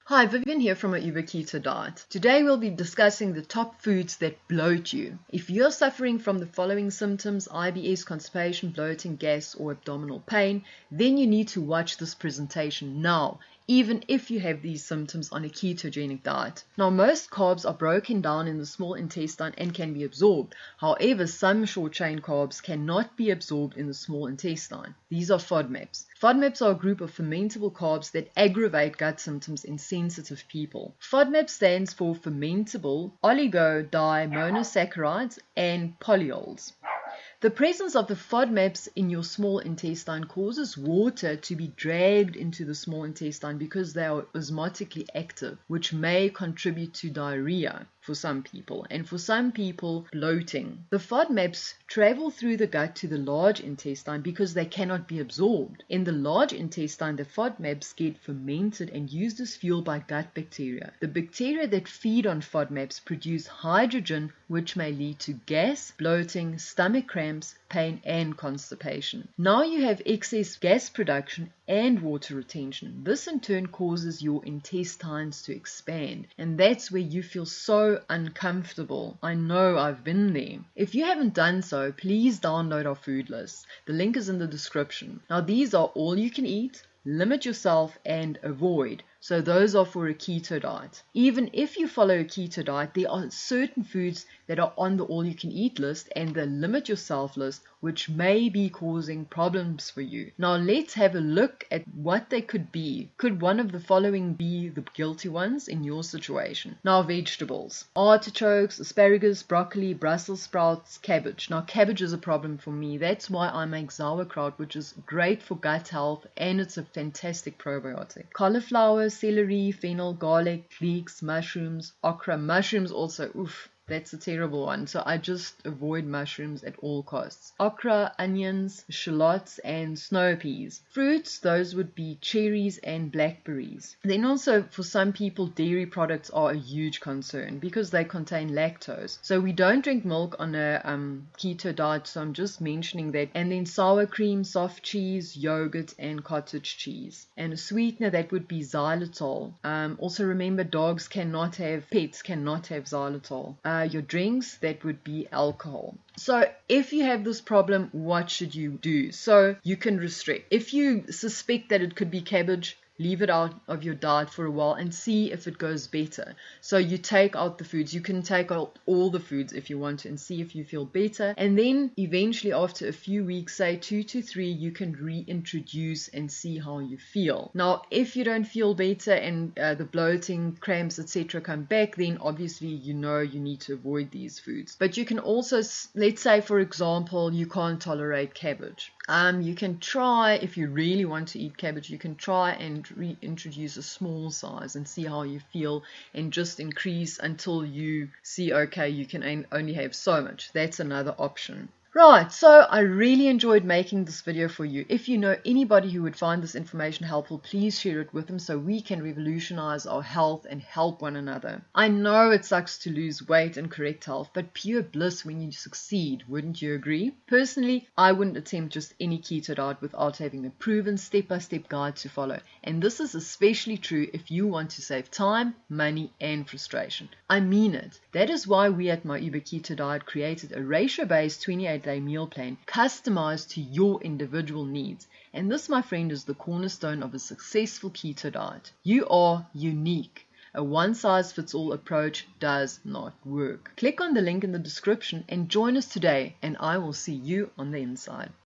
Hi, Vivian here from my Uber Keto Diet. Today we'll be discussing the top foods that bloat you. If you're suffering from the following symptoms, IBS, constipation, bloating, gas, or abdominal pain, then you need to watch this presentation now, even if you have these symptoms on a ketogenic diet. Now, most carbs are broken down in the small intestine and can be absorbed. However, some short-chain carbs cannot be absorbed in the small intestine. These are FODMAPs. FODMAPs are a group of fermentable carbs that aggravate gut symptoms in sensitive people. FODMAP stands for fermentable oligodimonosaccharides and polyols. The presence of the FODMAPs in your small intestine causes water to be dragged into the small intestine because they are osmotically active, which may contribute to diarrhea for some people, and for some people, bloating. The FODMAPs travel through the gut to the large intestine because they cannot be absorbed. In the large intestine, the FODMAPs get fermented and used as fuel by gut bacteria. The bacteria that feed on FODMAPs produce hydrogen, which may lead to gas, bloating, stomach cramps, pain, and constipation. Now you have excess gas production and water retention. This in turn causes your intestines to expand, and that's where you feel so uncomfortable. I know, I've been there. If you haven't done so, please download our food list. The link is in the description. Now these are all you can eat, limit yourself, and avoid. So those are for a keto diet. Even if you follow a keto diet, there are certain foods that are on the all-you-can-eat list and the limit yourself list, which may be causing problems for you. Now let's have a look at what they could be. Could one of the following be the guilty ones in your situation? Now, vegetables: artichokes, asparagus, broccoli, Brussels sprouts, cabbage. Now cabbage is a problem for me. That's why I make sauerkraut, which is great for gut health and it's a fantastic probiotic. Cauliflower, celery, fennel, garlic, leeks, mushrooms, okra. Mushrooms also, oof, that's a terrible one. So I just avoid mushrooms at all costs. Okra, onions, shallots, and snow peas. Fruits, those would be cherries and blackberries. Then also for some people, dairy products are a huge concern because they contain lactose. So we don't drink milk on a keto diet, so I'm just mentioning that. And then sour cream, soft cheese, yogurt, and cottage cheese. And a sweetener, that would be xylitol. Also remember, pets cannot have xylitol. Your drinks, that would be alcohol. So if you have this problem, what should you do? So you can restrict. If you suspect that it could be cabbage, leave it out of your diet for a while and see if it goes better. So you take out the foods. You can take out all the foods if you want to and see if you feel better. And then eventually after a few weeks, say 2 to 3, you can reintroduce and see how you feel. Now, if you don't feel better and the bloating, cramps, etc. come back, then obviously you know you need to avoid these foods. But you can also, let's say for example, you can't tolerate cabbage. You can try, if you really want to eat cabbage, you can try and reintroduce a small size and see how you feel and just increase until you see, okay, you can only have so much. That's another option. Right, so I really enjoyed making this video for you. If you know anybody who would find this information helpful, please share it with them so we can revolutionize our health and help one another. I know it sucks to lose weight and correct health, but pure bliss when you succeed, wouldn't you agree? Personally, I wouldn't attempt just any keto diet without having a proven step-by-step guide to follow. And this is especially true if you want to save time, money, and frustration. I mean it. That is why we at My Uber Keto Diet created a ratio-based 28-day meal plan customized to your individual needs. And this, my friend, is the cornerstone of a successful keto diet. You are unique. A one-size-fits-all approach does not work. Click on the link in the description and join us today, and I will see you on the inside.